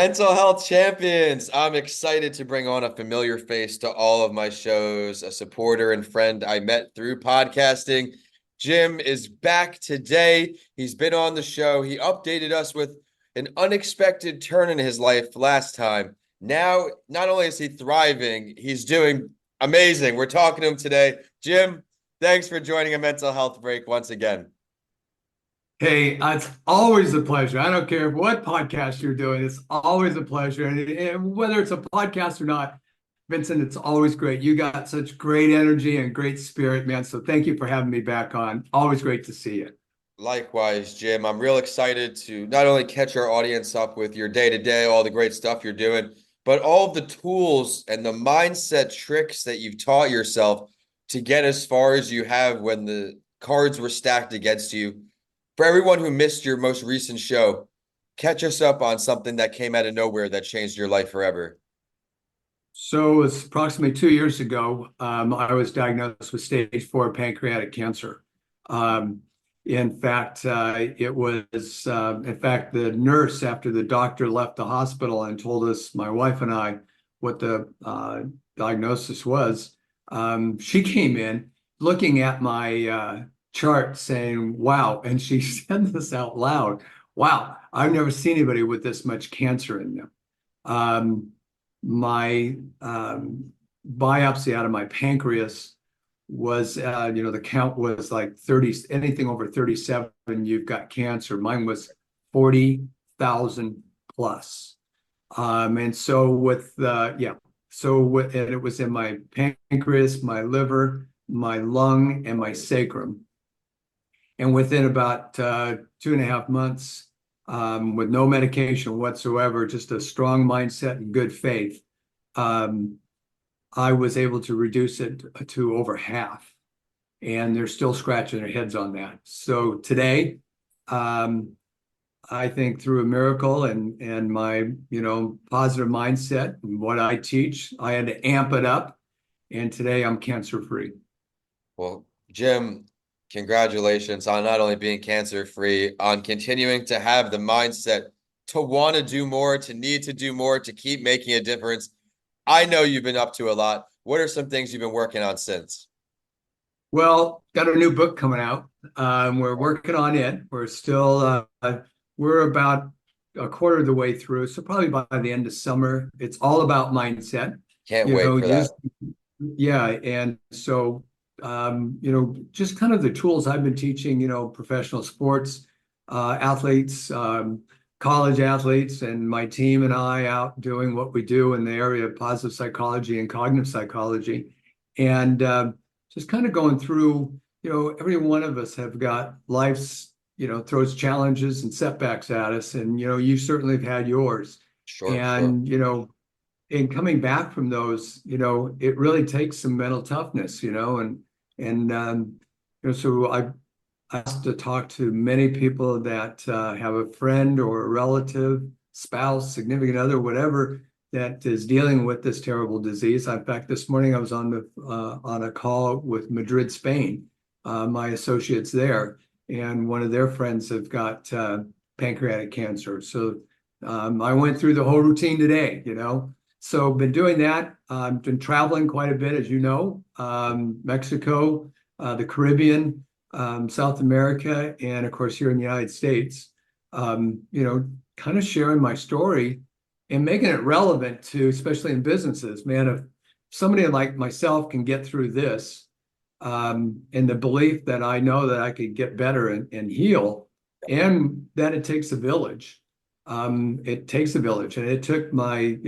Mental health champions. I'm excited to bring on a familiar face to all of my shows, a supporter and friend I met through podcasting. Jim is back today. He's been on the show. He updated us with an unexpected turn in his life last time. Now, not only is he thriving, he's doing amazing. We're talking to him today. Jim, thanks for joining a mental health break once again. Hey, it's always a pleasure. I don't care what podcast you're doing, it's always a pleasure. And whether it's a podcast or not, Vincent, it's always great. You got such great energy and great spirit, man. So thank you for having me back on. Always great to see you. Likewise, Jim. I'm real excited to not only catch our audience up with your day-to-day, all the great stuff you're doing, but all of the tools and the mindset tricks that you've taught yourself to get as far as you have when the cards were stacked against you. For everyone who missed your most recent show, catch us up on something that came out of nowhere that changed your life forever. So it's approximately 2 years ago. I was diagnosed with stage 4 pancreatic cancer. Um, in fact, the nurse, after the doctor left the hospital and told us, my wife and I, what the diagnosis was, she came in looking at my chart saying, wow. And she said this out loud. Wow, I've never seen anybody with this much cancer in them. Um, my biopsy out of my pancreas was, the count was like 30, anything over 37, you've got cancer. Mine was 40,000 plus. And so and it was in my pancreas, my liver, my lung, and my sacrum. And within about 2.5 months, with no medication whatsoever, just a strong mindset and good faith, um, I was able to reduce it to over half. And they're still scratching their heads on that. So today, um, I think through a miracle and my positive mindset and what I teach, I had to amp it up. And today I'm cancer free. Well, Jim, congratulations on not only being cancer-free, on continuing to have the mindset to want to do more, to need to do more, to keep making a difference. I know you've been up to a lot. What are some things you've been working on since? Well, got a new book coming out. We're working on it. We're about a quarter of the way through, so probably by the end of summer. It's all about mindset. Can't You wait know, for that. use Yeah, and so just kind of the tools I've been teaching, professional sports athletes, college athletes, and my team and I out doing what we do in the area of positive psychology and cognitive psychology, and just kind of going through, every one of us have got life's, throws challenges and setbacks at us, and you certainly have had yours, Sure, sure. and in coming back from those, it really takes some mental toughness, so I asked to talk to many people that have a friend or a relative, spouse, significant other, whatever, that is dealing with this terrible disease. In fact, this morning I was on a call with Madrid, Spain, my associates there, and one of their friends have got pancreatic cancer. So I went through the whole routine today, So been doing that. Been traveling quite a bit, as you know, Mexico, the Caribbean, South America, and of course here in the United States. Kind of sharing my story and making it relevant to, especially in businesses. Man, if somebody like myself can get through this, in the belief that I know that I could get better and heal, and that it takes a village. It takes a village, and it took my,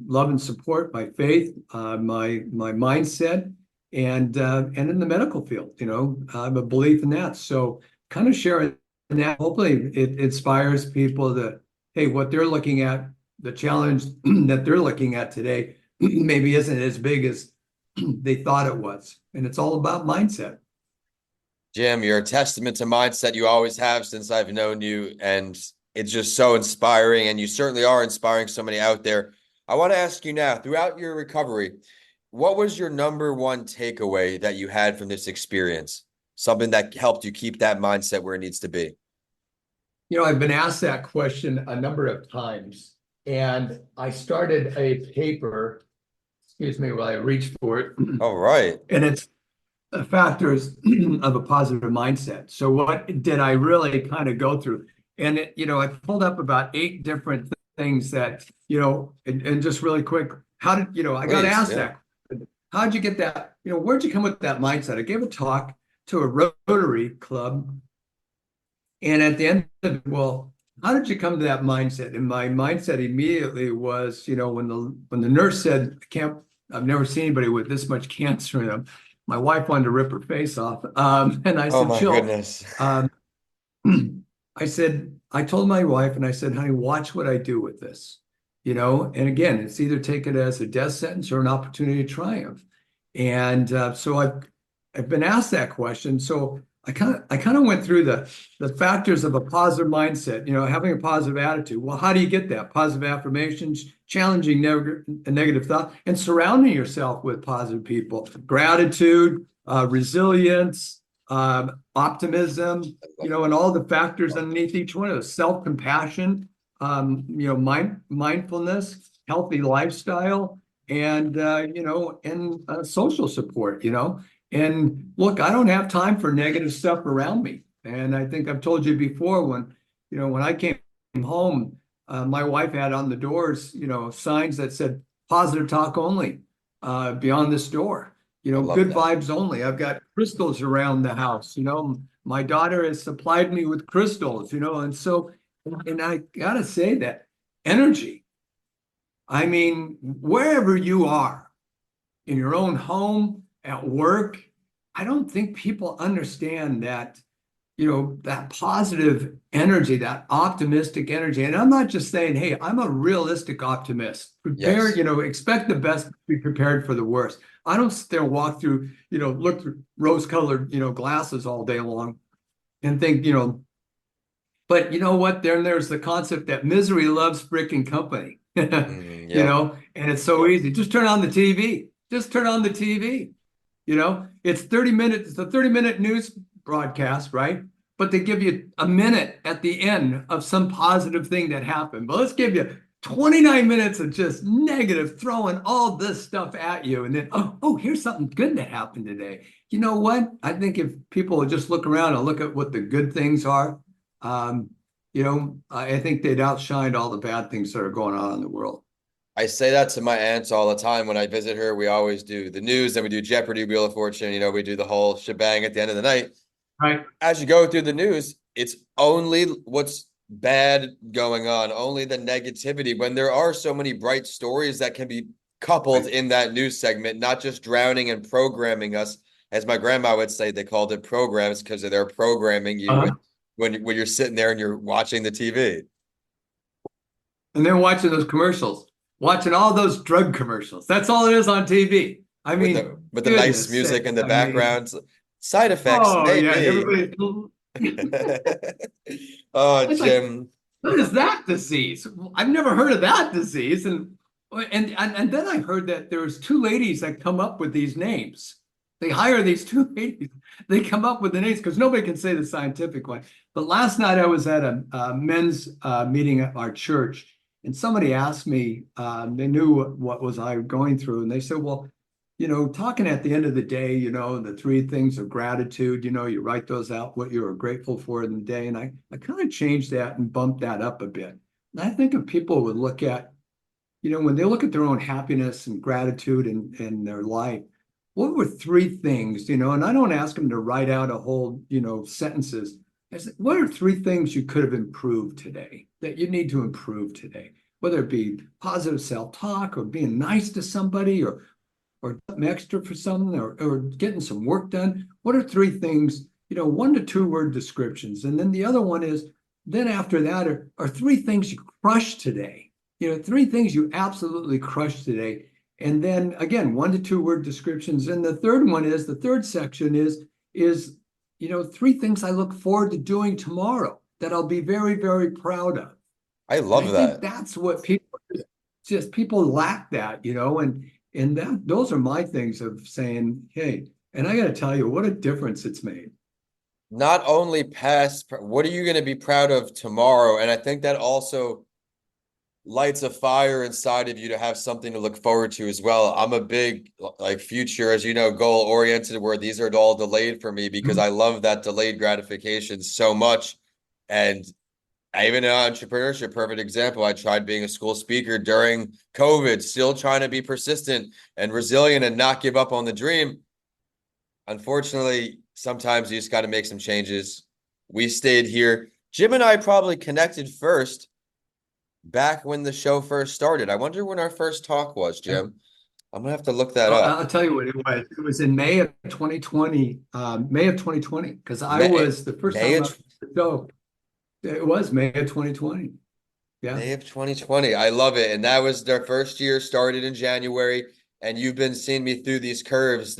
love and support, my faith, my mindset, and in the medical field, I have a belief in that. So, kind of sharing that, hopefully, it inspires people to, hey, what they're looking at, the challenge that they're looking at today, maybe isn't as big as they thought it was, and it's all about mindset. Jim, you're a testament to mindset. You always have since I've known you, and it's just so inspiring, and you certainly are inspiring so many out there. I want to ask you now, throughout your recovery, what was your number one takeaway that you had from this experience? Something that helped you keep that mindset where it needs to be. I've been asked that question a number of times. and I started a paper, excuse me while I reach for it, All right. and it's the factors of a positive mindset. So what did I really kind of go through? And I pulled up about 8 different things that, and just really quick, how did, I got Please. asked Yeah. that. How'd you get that? Where'd you come with that mindset? I gave a talk to a Rotary Club, and at the end of it, well, how did you come to that mindset? And my mindset immediately was, when the nurse said, I've never seen anybody with this much cancer in them. My wife wanted to rip her face off. And I Oh said, my Jill, goodness. um, I told my wife, and I said, honey, watch what I do with this. And again, it's either take it as a death sentence or an opportunity to triumph. And so I've been asked that question. So I kind of went through the factors of a positive mindset, having a positive attitude. Well, how do you get that? Positive affirmations, challenging negative thought, and surrounding yourself with positive people. Gratitude, resilience, optimism, and all the factors underneath each one of those. Self-compassion, mindfulness, healthy lifestyle, and social support. And look, I don't have time for negative stuff around me. And I think I've told you before, when I came home, my wife had on the doors, signs that said positive talk only, beyond this door, I love good that. vibes only. I've got crystals around the house, my daughter has supplied me with crystals, and so, and I gotta say that energy, I mean, wherever you are, in your own home, at work, I don't think people understand that, that positive energy, that optimistic energy. And I'm not just saying, hey, I'm a realistic optimist. Prepare, Yes. expect the best, be prepared for the worst. I don't sit there and walk through, look through rose-colored, glasses all day long and think, but you know what? There's the concept that misery loves freaking company. Yep. And it's so easy. Just turn on the TV. Just turn on the TV. It's 30 minutes, it's a 30-minute news broadcast, right? But they give you a minute at the end of some positive thing that happened. But let's give you 29 minutes of just negative, throwing all this stuff at you. And then, oh, here's something good that happened today. You know what? I think if people would just look around and look at what the good things are, um, I think they'd outshine all the bad things that are going on in the world. I say that to my aunts all the time when I visit her. We always do the news, then we do Jeopardy, Wheel of Fortune. We do the whole shebang at the end of the night. Right. As you go through the news, it's only what's bad going on, only the negativity, when there are so many bright stories that can be coupled Right. in that news segment, not just drowning and programming us. As my grandma would say, they called it programs because they're programming you Uh-huh. when you're sitting there and you're watching the TV. And then watching those commercials, watching all those drug commercials. That's all it is on TV. I with mean, the nice goodness music sakes. in the I mean, background. Side effects, oh yeah, and maybe. everybody. Oh, It's like, Jim. what is that disease? I've never heard of that disease. And then I heard that there's 2 ladies that come up with these names. They hire these 2 ladies. They come up with the names because nobody can say the scientific one. But last night I was at a men's meeting at our church, and somebody asked me, they knew what was I going through, and they said, well, talking at the end of the day, the 3 things of gratitude, you write those out, what you're grateful for in the day. And I kind of changed that and bumped that up a bit. And I think if people would look at, when they look at their own happiness and gratitude in their life, what were 3 things, and I don't ask them to write out a whole, sentences. I said, what are 3 things you could have improved today that you need to improve today? Whether it be positive self-talk or being nice to somebody or extra for something or getting some work done. What are 3 things, 1 to 2 word descriptions? And then the other one is, then after that are 3 things you crushed today. 3 things you absolutely crushed today. And then again, 1 to 2 word descriptions. And the third section is 3 things I look forward to doing tomorrow that I'll be very, very proud of. I And I love think that. that's what people lack that, and those are my things of saying, hey, and I got to tell you what a difference it's made. Not only past, what are you going to be proud of tomorrow? And I think that also lights a fire inside of you to have something to look forward to as well. I'm a big like future, as you know, goal oriented, where these are all delayed for me because I love that delayed gratification so much. And even in entrepreneurship, perfect example. I tried being a school speaker during COVID, still trying to be persistent and resilient and not give up on the dream. Unfortunately, sometimes you just got to make some changes. We stayed here. Jim and I probably connected first back when the show first started. I wonder when our first talk was, Jim. I'm gonna have to look that up. I'll tell you what it was. It was in May of 2020, May of 2020, because I May was the first May time I of was on the show. It was May of 2020. Yeah. May of 2020. I love it. And that was their first year, started in January. And you've been seeing me through these curves.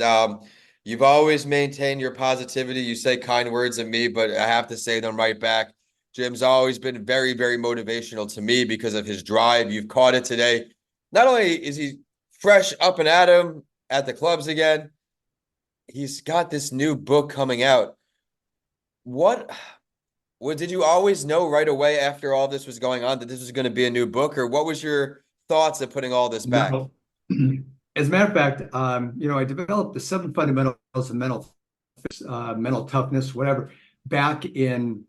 You've always maintained your positivity. You say kind words of me, but I have to say them right back. Jim's always been very, very motivational to me because of his drive. You've caught it today. Not only is he fresh up and at him at the clubs again, he's got this new book coming out. What did you always know right away after all this was going on that this was going to be a new book, or what was your thoughts of putting all this back? No. As a matter of fact, I developed the seven fundamentals of mental toughness, whatever, back in,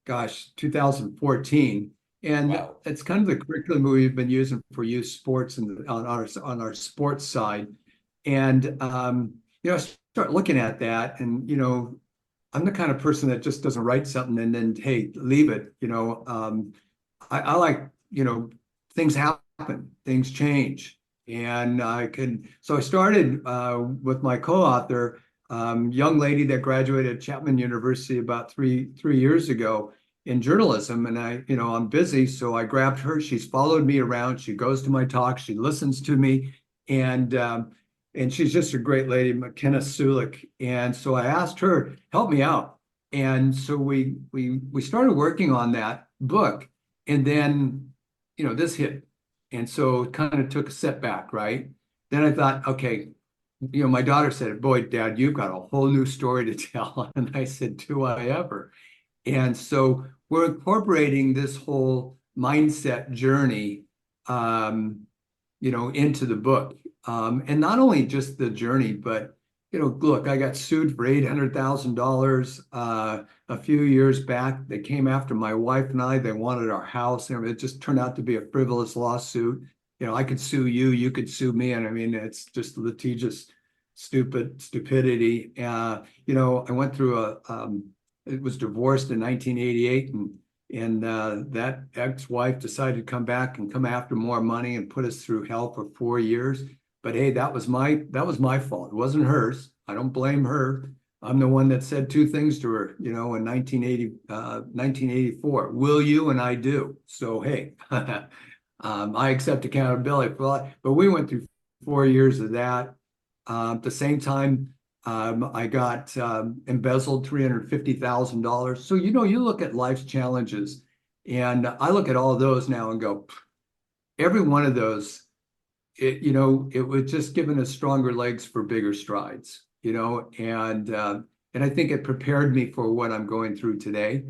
2014. And Wow. it's kind of the curriculum we've been using for youth sports and on our sports side. And I start looking at that, and I'm the kind of person that just doesn't write something and then hey, leave it. I like things happen, things change, and So I started with my co-author, young lady that graduated at Chapman University about three years ago in journalism, and I'm busy, so I grabbed her. She's followed me around. She goes to my talks. She listens to me, and she's just a great lady, McKenna Sulik. And so I asked her, help me out. And so we started working on that book, and then this hit, and so it kind of took a setback, right? Then I thought, okay, my daughter said, boy, Dad, you've got a whole new story to tell. And I said, do I ever? And so we're incorporating this whole mindset journey, into the book. And not only just the journey, but, look, I got sued for $800,000 a few years back. They came after my wife and I. They wanted our house. And it just turned out to be a frivolous lawsuit. I could sue you, you could sue me. And I mean, it's just litigious stupidity. I went through it was divorced in 1988, and that ex-wife decided to come back and come after more money and put us through hell for 4 years. But hey, that was my fault. It wasn't hers. I don't blame her. I'm the one that said two things to her, in 1984. Will you? And I do. So hey, I accept accountability for that. But we went through 4 years of that. At the same time, I got embezzled $350,000. So, you look at life's challenges, and I look at all of those now and go, every one of those, it was just giving us stronger legs for bigger strides, and I think it prepared me for what I'm going through today.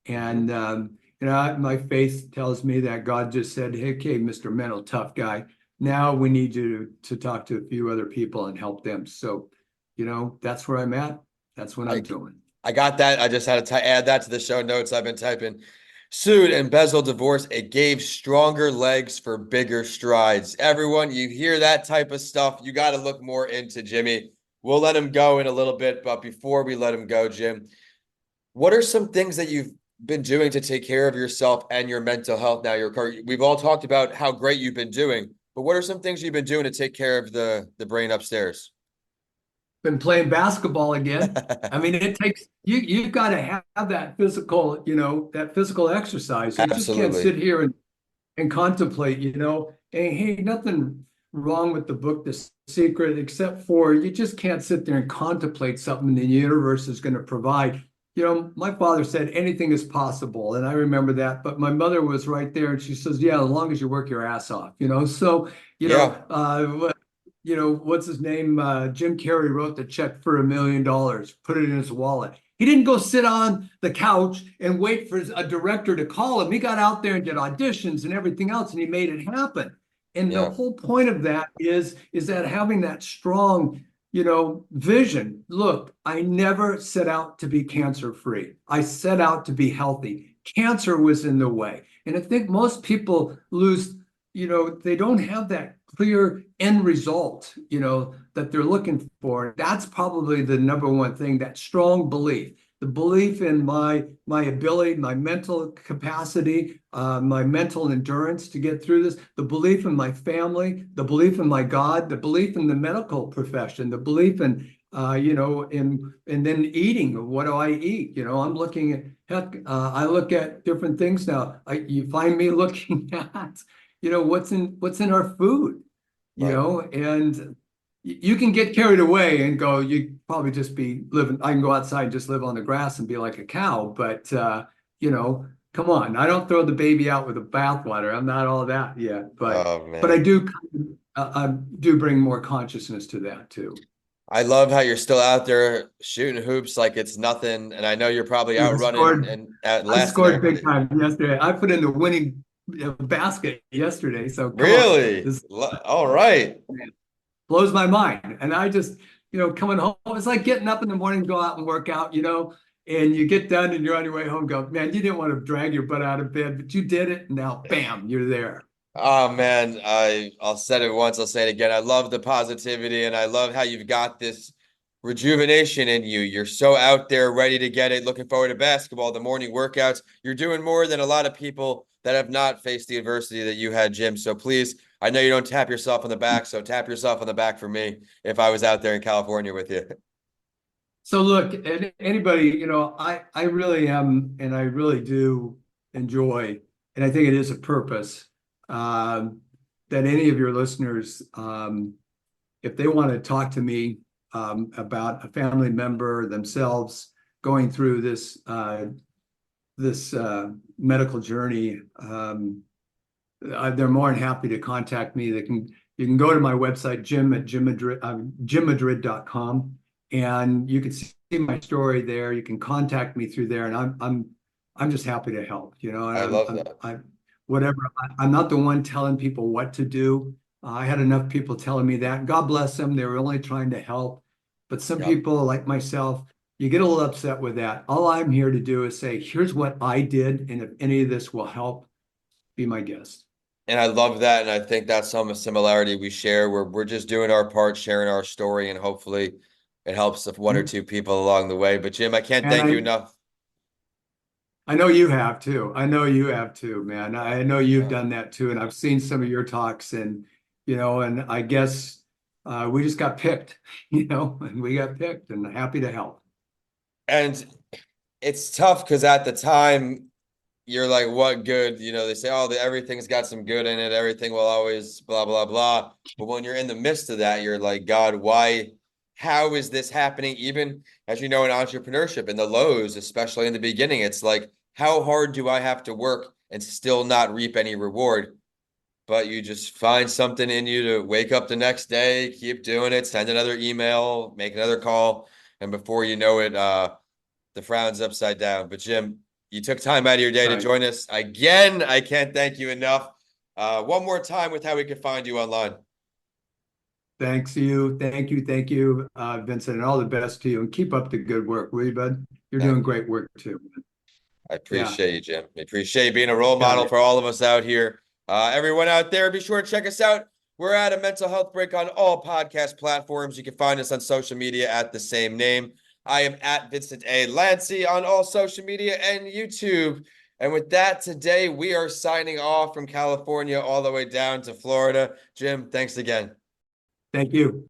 And, my faith tells me that God just said, hey, okay, Mr. Mental Tough Guy, now we need you to talk to a few other people and help them. So, that's where I'm at. That's what I'm doing. I got that. I just had to add that to the show notes I've been typing. Sued, embezzled, divorce. It gave stronger legs for bigger strides. Everyone, you hear that type of stuff, you got to look more into Jimmy. We'll let him go in a little bit, but before we let him go, Jim, what are some things that you've been doing to take care of yourself and your mental health now? We've all talked about how great you've been doing, but what are some things you've been doing to take care of the brain upstairs? Been playing basketball again. I mean, it takes you've got to have that physical exercise. You just can't sit Absolutely. here and contemplate, hey, nothing wrong with the book The Secret, except for you just can't sit there and contemplate something the universe is going to provide. My father said anything is possible, and I remember that. But my mother was right there, and she says, yeah, as long as you work your ass off, So, Yeah. what's his name? Jim Carrey wrote the check for $1 million, put it in his wallet. He didn't go sit on the couch and wait for a director to call him. He got out there and did auditions and everything else, and he made it happen. And the Yeah. whole point of that is that having that strong, vision. Look, I never set out to be cancer free. I set out to be healthy. Cancer was in the way. And I think most people lose, they don't have that clear end result, that they're looking for. That's probably the number one thing, that strong belief. The belief in my ability, my mental capacity, my mental endurance to get through this, the belief in my family, the belief in my God, the belief in the medical profession, the belief in and then eating. What do I eat? I'm looking at, heck, I look at different things now. You find me looking at, what's in our food, Right. and you can get carried away and go, you probably just be living. I can go outside and just live on the grass and be like a cow, but come on, I don't throw the baby out with the bathwater. I'm not all that yet, but Oh I man. do bring more consciousness to that too. I love how you're still out there shooting hoops like it's nothing. And I know you're probably Dude, out running and I lasting scored big everybody. time yesterday. I put in the winning basket yesterday. So come on, Really? this All right. blows my mind. And I just, coming home, it's like getting up in the morning, go out and work out, and you get done and you're on your way home, go, man, you didn't want to drag your butt out of bed, but you did it. And now, bam, you're there. Oh man, I'll say it once, I'll say it again. I love the positivity and I love how you've got this rejuvenation in you. You're so out there ready to get it, looking forward to basketball, the morning workouts. You're doing more than a lot of people that have not faced the adversity that you had, Jim. So please, I know you don't tap yourself on the back, so tap yourself on the back for me if I was out there in California with you. So look, anybody, I really am, and I really do enjoy, and I think it is a purpose, that any of your listeners, if they want to talk to me about a family member themselves going through this medical journey, they're more than happy to contact me. You can go to my website, jimmadrid.com, and you can see my story there. You can contact me through there, and I'm just happy to help. And I love that. I'm whatever. I'm not the one telling people what to do. I had enough people telling me that. God bless them. They were only trying to help. But some Yep. people, like myself, you get a little upset with that. All I'm here to do is say, here's what I did, and if any of this will help, be my guest. And I love that. And I think that's some similarity we share. We're just doing our part, sharing our story, and hopefully it helps one or two people along the way. But Jim, I can't And thank you enough. I know you have too. I know you have too, man. I know you've Yeah. done that too. And I've seen some of your talks, and and I guess we just got picked, and we got picked, and happy to help. And it's tough because at the time you're like, what good? They say, oh, everything's got some good in it. Everything will always blah, blah, blah. But when you're in the midst of that, you're like, God, why? How is this happening? Even as you know, in entrepreneurship, in the lows, especially in the beginning, it's like, how hard do I have to work and still not reap any reward? But you just find something in you to wake up the next day, keep doing it, send another email, make another call. And before you know it, the frown's upside down. But Jim, you took time out of your day to Right. join us again. I can't thank you enough. One more time with how we can find you online. Thanks you. Thank you. Thank you, Vincent, and all the best to you. And keep up the good work, will you, bud? You're Thank doing you. great work too. I Yeah, appreciate you, Jim. I appreciate you being a role got model it. for all of us out here. Everyone out there, be sure to check us out. We're at a mental health break on all podcast platforms. You can find us on social media at the same name. I am at Vincent A. Lancy on all social media and YouTube. And with that, today we are signing off from California all the way down to Florida. Jim, thanks again. Thank you.